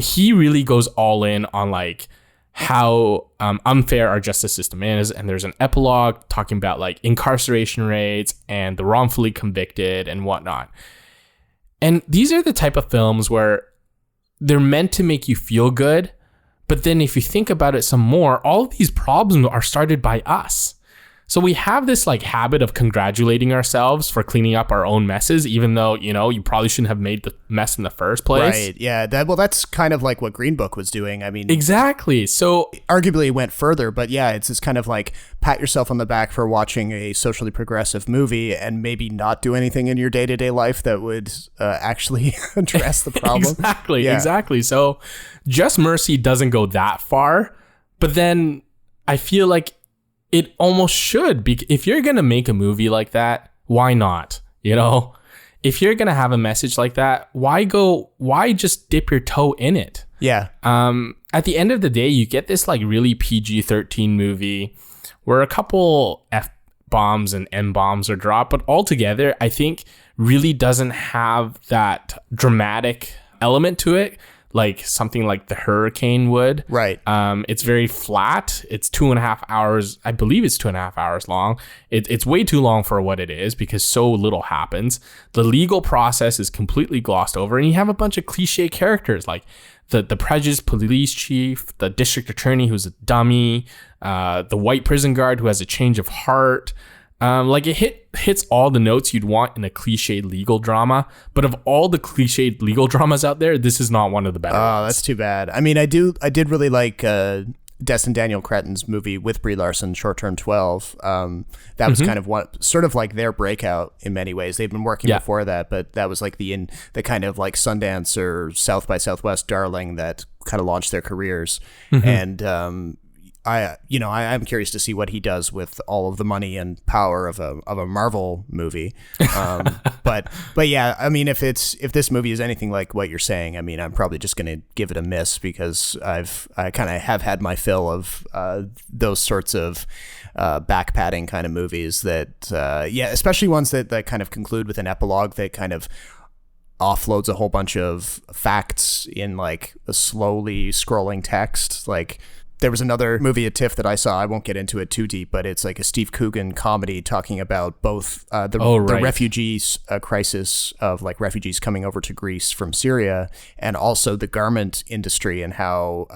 he really goes all in on like how unfair our justice system is. And there's an epilogue talking about like incarceration rates and the wrongfully convicted and whatnot. And these are the type of films where they're meant to make you feel good. But then if you think about it some more, all of these problems are started by us. So we have this like habit of congratulating ourselves for cleaning up our own messes, even though, you probably shouldn't have made the mess in the first place. Right. Yeah. That's kind of like what Green Book was doing. I mean, exactly. So arguably it went further, but yeah, it's just kind of like pat yourself on the back for watching a socially progressive movie and maybe not do anything in your day-to-day life that would actually address the problem. Exactly. So Just Mercy doesn't go that far, but then I feel like it almost should be. If you're going to make a movie like that, why not? if you're going to have a message like that, why just dip your toe in it? Yeah. At the end of the day, you get this like really PG-13 movie where a couple F-bombs and M-bombs are dropped, but altogether, I think really doesn't have that dramatic element to it, like something like The Hurricane would. Right. It's very flat. It's 2.5 hours. I believe it's 2.5 hours long. It's way too long for what it is because so little happens. The legal process is completely glossed over, and you have a bunch of cliche characters like the prejudiced police chief, the district attorney who's a dummy, the white prison guard who has a change of heart. Like it hits all the notes you'd want in a cliched legal drama, but of all the cliched legal dramas out there, this is not one of the better ones. That's too bad. I mean, I did really like Destin Daniel Cretton's movie with Brie Larson, Short Term 12. That was kind of sort of like their breakout in many ways. They've been working before that, but that was like the kind of like Sundance or South by Southwest darling that kind of launched their careers. And I'm curious to see what he does with all of the money and power of a Marvel movie. But yeah, I mean, if this movie is anything like what you're saying, I mean, I'm probably just going to give it a miss because I kind of have had my fill of those sorts of back padding kind of movies that, especially ones that kind of conclude with an epilogue that kind of offloads a whole bunch of facts in like a slowly scrolling text. Like, there was another movie at TIFF that I saw. I won't get into it too deep, but it's like a Steve Coogan comedy talking about both the refugees crisis of like refugees coming over to Greece from Syria, and also the garment industry and how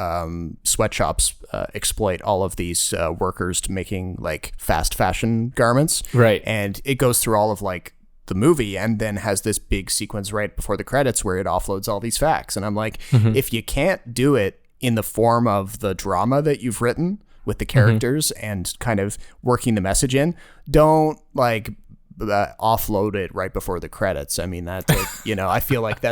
sweatshops exploit all of these workers to making like fast fashion garments. Right. And it goes through all of like the movie and then has this big sequence right before the credits where it offloads all these facts. And I'm like, if you can't do it in the form of the drama that you've written with the characters and kind of working the message in, don't like offload it right before the credits. I mean, that, I feel like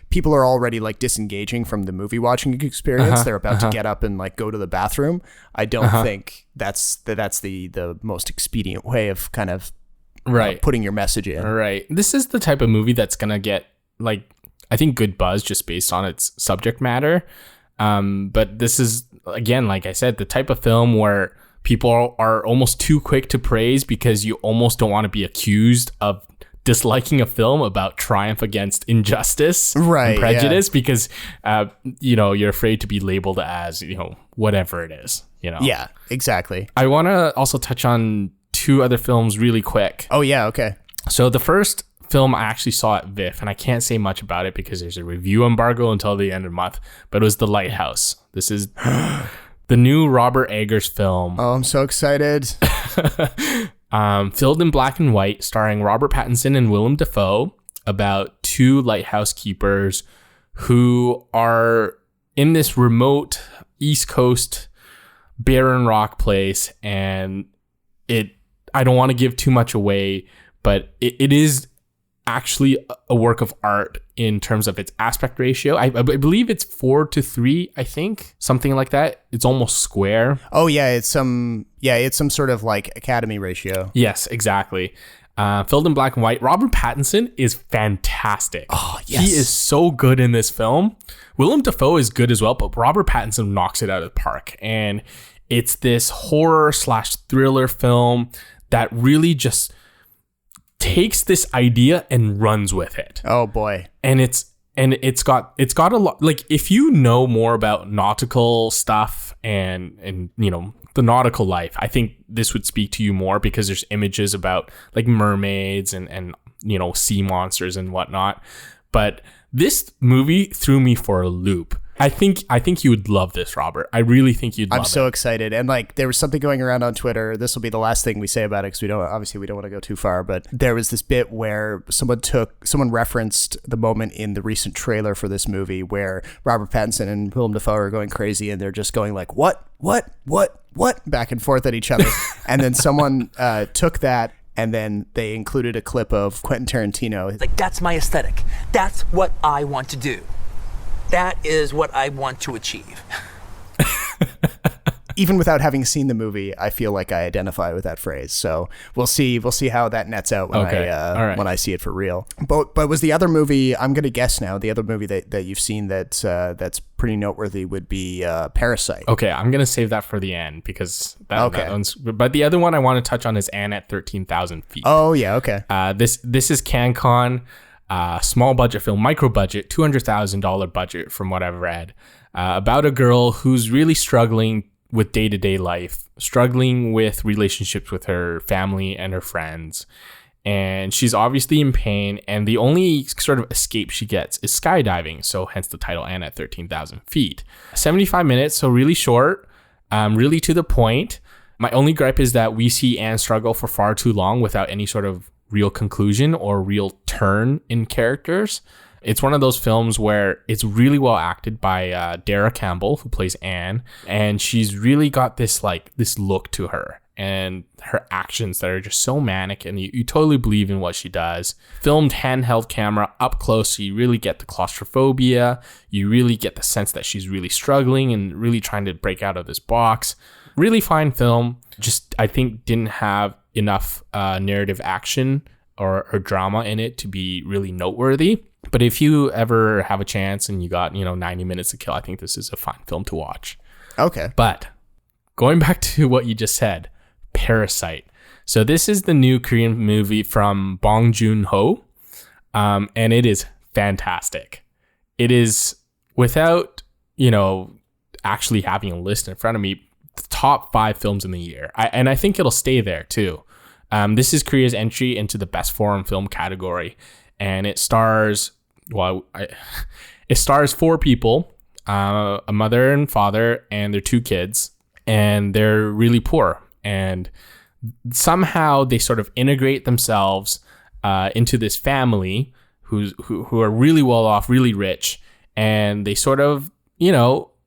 people are already like disengaging from the movie watching experience. They're about to get up and like go to the bathroom. I don't think that's the most expedient way of kind of putting your message in. Right. This is the type of movie that's going to get like, I think, good buzz just based on its subject matter. But this is, again, like I said, the type of film where people are almost too quick to praise because you almost don't want to be accused of disliking a film about triumph against injustice and prejudice because, you're afraid to be labeled as, whatever it is, Yeah, exactly. I want to also touch on 2 other films really quick. Oh, yeah. Okay. So the first film I actually saw at VIFF, and I can't say much about it because there's a review embargo until the end of the month, but it was The Lighthouse. This is the new Robert Eggers film. Oh, I'm so excited. Filmed in black and white, starring Robert Pattinson and Willem Dafoe, about 2 lighthouse keepers who are in this remote East Coast barren rock place, and I don't want to give too much away, but it is actually a work of art in terms of its aspect ratio. I believe it's 4:3, I think, something like that. It's almost square. Oh yeah, it's some sort of like Academy ratio. Yes, exactly. Filmed in black and white. Robert Pattinson is fantastic. Oh yes, he is so good in this film. Willem Dafoe is good as well, but Robert Pattinson knocks it out of the park. And it's this horror/thriller film that really just takes this idea and runs with it. Oh boy. And it's got a lot, like, if you know more about nautical stuff and the nautical life, I think this would speak to you more because there's images about like mermaids and sea monsters and whatnot. But this movie threw me for a loop. I think you would love this, Robert. I really think you'd love it. I'm so excited. And like, there was something going around on Twitter. This will be the last thing we say about it because we don't want to go too far, but there was this bit where someone referenced the moment in the recent trailer for this movie where Robert Pattinson and Willem Dafoe are going crazy and they're just going like, what, back and forth at each other. And then someone took that and then they included a clip of Quentin Tarantino. Like, that's my aesthetic. That's what I want to do. That is what I want to achieve. even without having seen the movie, I feel like I identify with that phrase. So we'll see how that nets out when when I see it for real. But was the other movie, I'm going to guess now, the other movie that you've seen that's pretty noteworthy would be Parasite. Okay, I'm going to save that for the end because that one's... But the other one I want to touch on is Anne at 13,000 Feet. Oh, yeah, okay. This is CanCon, small budget film, micro budget, $200,000 budget from what I've read, about a girl who's really struggling with day-to-day life, struggling with relationships with her family and her friends. And she's obviously in pain, and the only sort of escape she gets is skydiving. So hence the title, Anne at 13,000 Feet. 75 minutes, so really short, really to the point. My only gripe is that we see Anne struggle for far too long without any sort of real conclusion or real turn in characters. It's one of those films where it's really well acted by Dara Campbell, who plays Anne, and she's really got this look to her and her actions that are just so manic, and you totally believe in what she does. Filmed handheld camera up close, so you really get the claustrophobia. You really get the sense that she's really struggling and really trying to break out of this box. Really fine film. Just, I think, didn't have enough narrative action or drama in it to be really noteworthy. But if you ever have a chance and you got, 90 minutes to kill, I think this is a fine film to watch. Okay. But going back to what you just said, Parasite. So this is the new Korean movie from Bong Joon-ho, and it is fantastic. It is, without, actually having a list in front of me, the top 5 films in the year. And I think it'll stay there too. This is Korea's entry into the best foreign film category. And it stars, it stars 4 people, a mother and father and their 2 kids, and they're really poor. And somehow they sort of integrate themselves into this family who are really well off, really rich, and they sort of,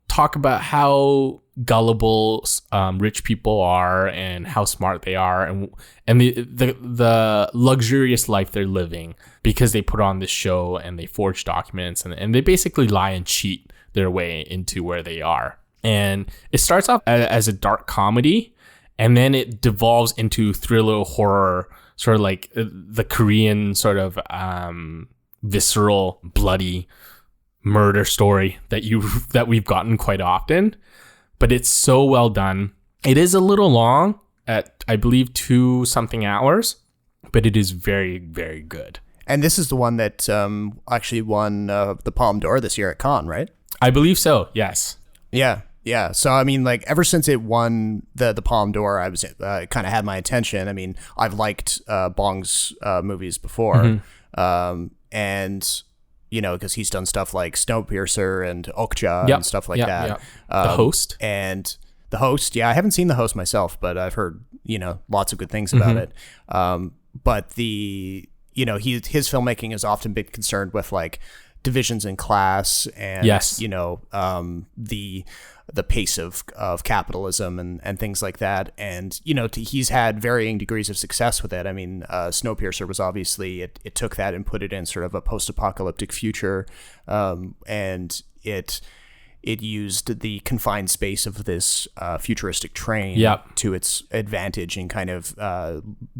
talk about how gullible rich people are and how smart they are and the luxurious life they're living because they put on this show and they forge documents and they basically lie and cheat their way into where they are. And it starts off as a dark comedy, and then it devolves into thriller horror, sort of like the Korean sort of visceral, bloody murder story that we've gotten quite often. But it's so well done. It is a little long at, I believe, 2 something hours, but it is very, very good. And this is the one that actually won the Palme d'Or this year at Cannes, right? I believe so, yes. Yeah. So, I mean, like, ever since it won the Palme d'Or, I was kind of had my attention. I mean, I've liked Bong's movies before. Mm-hmm. And, because he's done stuff like Snowpiercer and Okja and stuff like that. Yep. The Host. And The Host, yeah, I haven't seen The Host myself, but I've heard, lots of good things about it. But his filmmaking has often been concerned with, like, divisions in class and, the pace of capitalism and things like that. And, he's had varying degrees of success with it. I mean, Snowpiercer was obviously, it took that and put it in sort of a post-apocalyptic future. And it used the confined space of this futuristic train to its advantage in kind of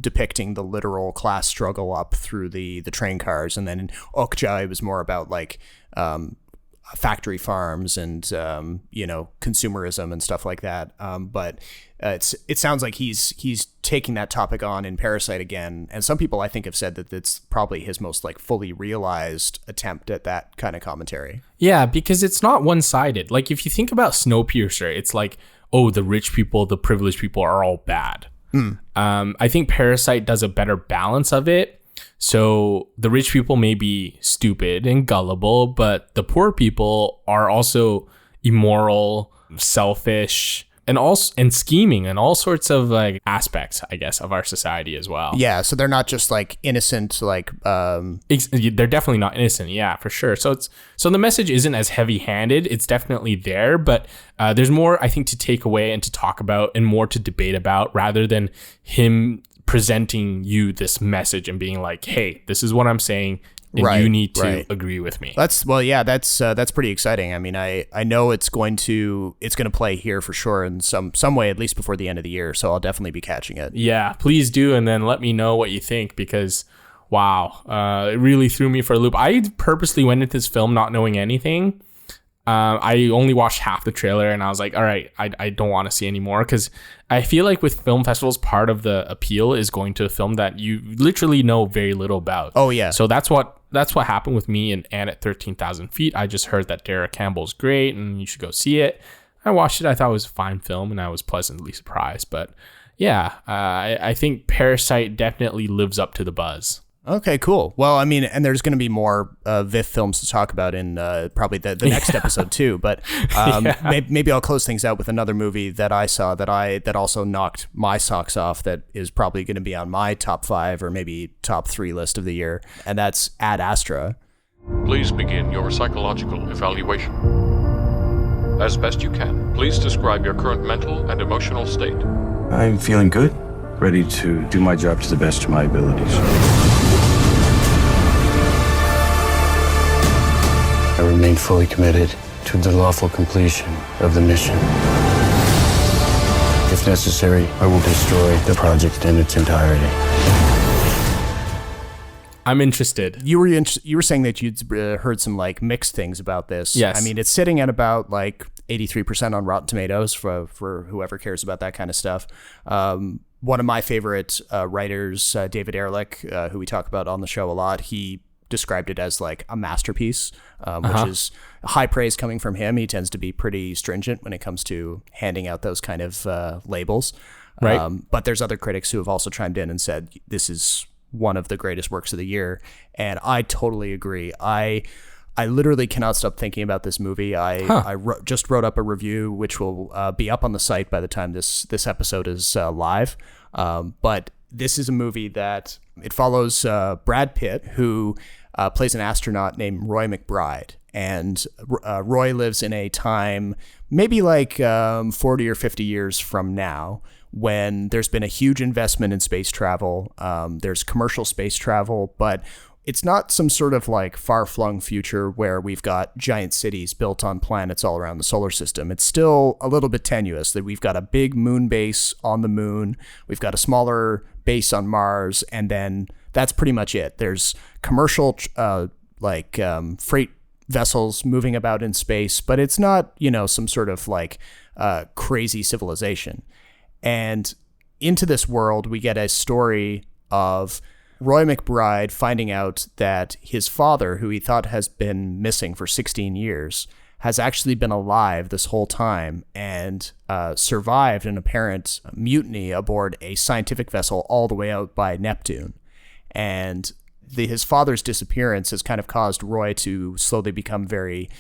depicting the literal class struggle up through the train cars. And then in Okja, it was more about like factory farms and consumerism and stuff like that. But it sounds like he's taking that topic on in Parasite again. And some people I think have said that it's probably his most like fully realized attempt at that kind of commentary. Yeah, because it's not one-sided. Like if you think about Snowpiercer, it's like, oh, the rich people, the privileged people are all bad. I think Parasite does a better balance of it. So the rich people may be stupid and gullible, but the poor people are also immoral, selfish, and scheming and all sorts of like aspects, I guess, of our society as well. Yeah, so they're not just like innocent, like they're definitely not innocent. Yeah, for sure. So the message isn't as heavy-handed. It's definitely there, but there's more I think to take away and to talk about and more to debate about rather than him presenting you this message and being like, hey, this is what I'm saying. and Right, you need to right. agree with me. That's pretty exciting. I mean, I know it's going to play here for sure in some way, at least before the end of the year. So I'll definitely be catching it. Yeah, please do, and then let me know what you think, because wow, it really threw me for a loop. I purposely went into this film not knowing anything. I only watched half the trailer and I was like, all right, I don't want to see any more, because I feel like with film festivals, part of the appeal is going to a film that you literally know very little about. Oh yeah. So that's what happened with me and at 13,000 Feet. I just heard that Dara Campbell's great and you should go see it. I watched it. I thought it was a fine film and I was pleasantly surprised. But yeah, I think Parasite definitely lives up to the buzz. Okay, cool. Well, I mean, and there's going to be more VIFF films to talk about in probably the next episode too. But maybe I'll close things out with another movie that I saw that also knocked my socks off. That is probably going to be on my top 5 or maybe top 3 list of the year, and that's AD ASTRA. Please begin your psychological evaluation. As best you can, please describe your current mental and emotional state. I'm feeling good, ready to do my job to the best of my abilities. I remain fully committed to the lawful completion of the mission. If necessary, I will destroy the project in its entirety. I'm interested. You were saying that you'd heard some like mixed things about this. Yes. I mean, it's sitting at about like 83% on Rotten Tomatoes for whoever cares about that kind of stuff. One of my favorite writers, David Ehrlich, who we talk about on the show a lot, he described it as like a masterpiece, which is high praise coming from him. He tends to be pretty stringent when it comes to handing out those kind of labels. Right. But there's other critics who have also chimed in and said this is one of the greatest works of the year. And I totally agree. I literally cannot stop thinking about this movie. I just wrote up a review, which will be up on the site by the time this episode is live. But this is a movie that it follows Brad Pitt, who plays an astronaut named Roy McBride. And Roy lives in a time maybe like 40 or 50 years from now, when there's been a huge investment in space travel. There's commercial space travel, but it's not some sort of like far-flung future where we've got giant cities built on planets all around the solar system. It's still a little bit tenuous that we've got a big moon base on the moon. We've got a smaller base on Mars, and then that's pretty much it. There's commercial freight vessels moving about in space, but it's not, some sort of like crazy civilization. And into this world, we get a story of Roy McBride finding out that his father, who he thought has been missing for 16 years, has actually been alive this whole time and survived an apparent mutiny aboard a scientific vessel all the way out by Neptune. And his father's disappearance has kind of caused Roy to slowly become very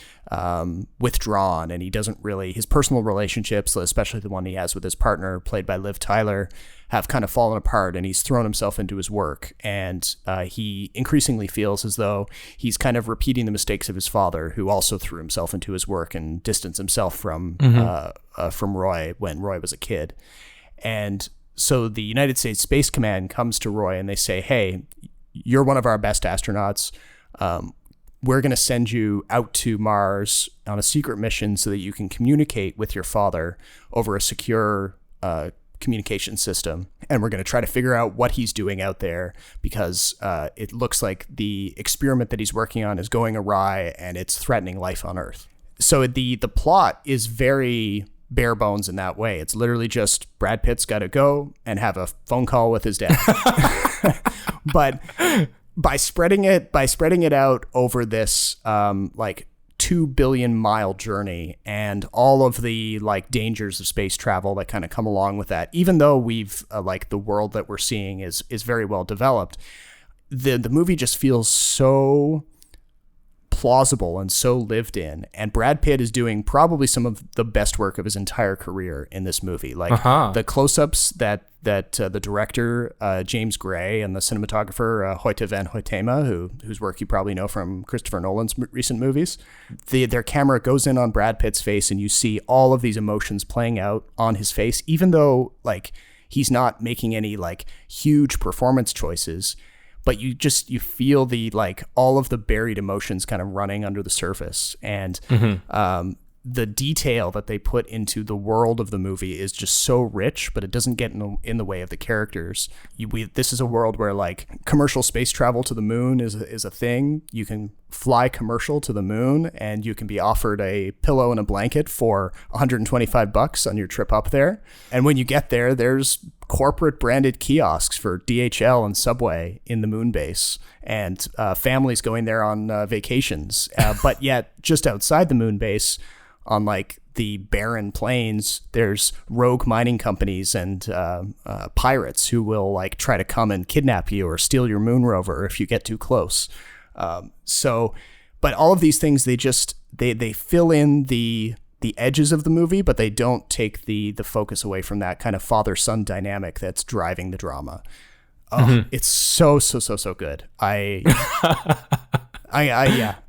withdrawn, and he doesn't really, his personal relationships, especially the one he has with his partner, played by Liv Tyler, have kind of fallen apart, and he's thrown himself into his work. And he increasingly feels as though he's kind of repeating the mistakes of his father, who also threw himself into his work and distanced himself from Roy when Roy was a kid. And so the United States Space Command comes to Roy and they say, hey, you're one of our best astronauts. We're going to send you out to Mars on a secret mission so that you can communicate with your father over a secure communication system. And we're going to try to figure out what he's doing out there, because it looks like the experiment that he's working on is going awry and it's threatening life on Earth. So the plot is very bare bones in that way. It's literally just Brad Pitt's got to go and have a phone call with his dad. But by spreading it out over this 2 billion mile journey and all of the like dangers of space travel that kind of come along with that, even though we've the world that we're seeing is very well developed, the movie just feels so plausible and so lived in. And Brad Pitt is doing probably some of the best work of his entire career in this movie. The close-ups that the director James Gray and the cinematographer Hoyte van Hoytema, whose work you probably know from Christopher Nolan's recent movies, their camera goes in on Brad Pitt's face and you see all of these emotions playing out on his face, even though he's not making any huge performance choices. but you feel the like all of the buried emotions kind of running under the surface, and the detail that they put into the world of the movie is just so rich, but it doesn't get in the way of the characters. This is a world where like commercial space travel to the moon is a thing. You can fly commercial to the moon, and you can be offered a pillow and a blanket for $125 on your trip up there. And when you get there, there's corporate branded kiosks for DHL and Subway in the moon base, and families going there on vacations. But yet just outside the moon base, on like the barren plains, there's rogue mining companies and pirates who will like try to come and kidnap you or steal your moon rover if you get too close. But all of these things, they fill in the edges of the movie, but they don't take the focus away from that kind of father-son dynamic that's driving the drama. It's so good.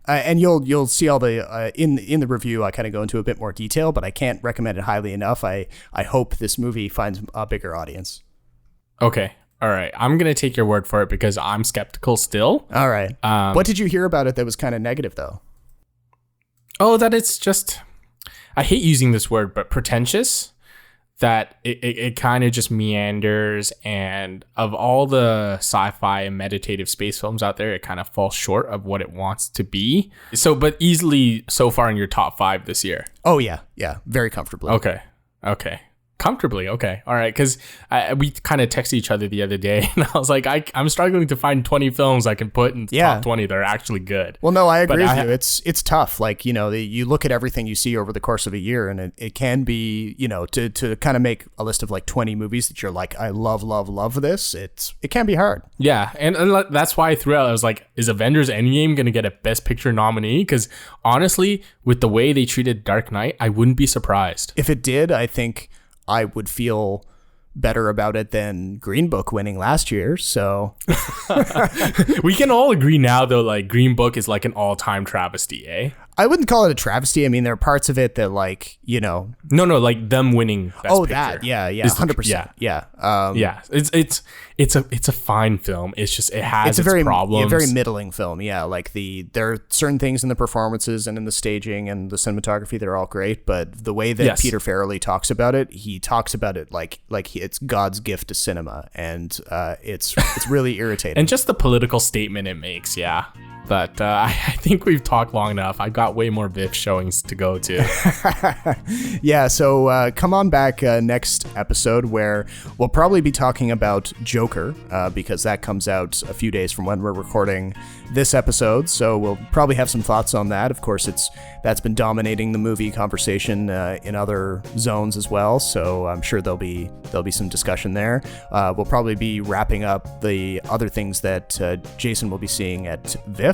And you'll see all the in the review. I kind of go into a bit more detail, but I can't recommend it highly enough. I hope this movie finds a bigger audience. Okay, all right. I'm gonna take your word for it because I'm skeptical still. All right. What did you hear about it that was kind of negative though? Oh, that it's just, I hate using this word, but pretentious. That it kind of just meanders, and of all the sci-fi and meditative space films out there, it kind of falls short of what it wants to be. So, but easily so far in your top 5 this year. Oh yeah, very comfortably. Okay. Comfortably, okay. All right, because we kind of texted each other the other day, and I was like, I'm struggling to find 20 films I can put in top 20 that are actually good. Well, no, I agree with you. It's tough. Like, you know, you look at everything you see over the course of a year, and it can be, you know, to kind of make a list of like 20 movies that you're like, I love this. It can be hard. Yeah, and that's why throughout I was like, is Avengers Endgame going to get a Best Picture nominee? Because honestly, with the way they treated Dark Knight, I wouldn't be surprised. If it did, I think I would feel better about it than Green Book winning last year. So we can all agree now, though, like Green Book is like an all-time travesty, eh? I wouldn't call it a travesty. I mean, there are parts of it that, like, you know. No, like them winning Best Picture. That, yeah, 100%. Yeah. It's a fine film. It's just it has its problems. It's a very middling film. Yeah, like there are certain things in the performances and in the staging and the cinematography that are all great, but the way that Peter Farrelly talks about it, he talks about it like it's God's gift to cinema, and it's really irritating. And just the political statement it makes, yeah. But I think we've talked long enough. I've got way more VIFF showings to go to. Yeah, so come on back next episode where we'll probably be talking about Joker because that comes out a few days from when we're recording this episode. So we'll probably have some thoughts on that. Of course, that's been dominating the movie conversation in other zones as well. So I'm sure there'll be some discussion there. We'll probably be wrapping up the other things that Jason will be seeing at VIFF.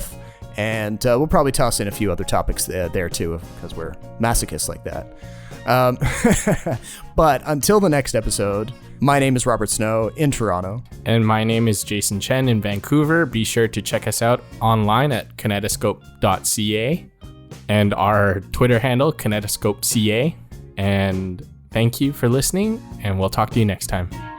And we'll probably toss in a few other topics there too, because we're masochists like that. But until the next episode, my name is Robert Snow in Toronto. And my name is Jason Chen in Vancouver. Be sure to check us out online at kinetoscope.ca and our Twitter handle, kinetoscopeca. And thank you for listening, and we'll talk to you next time.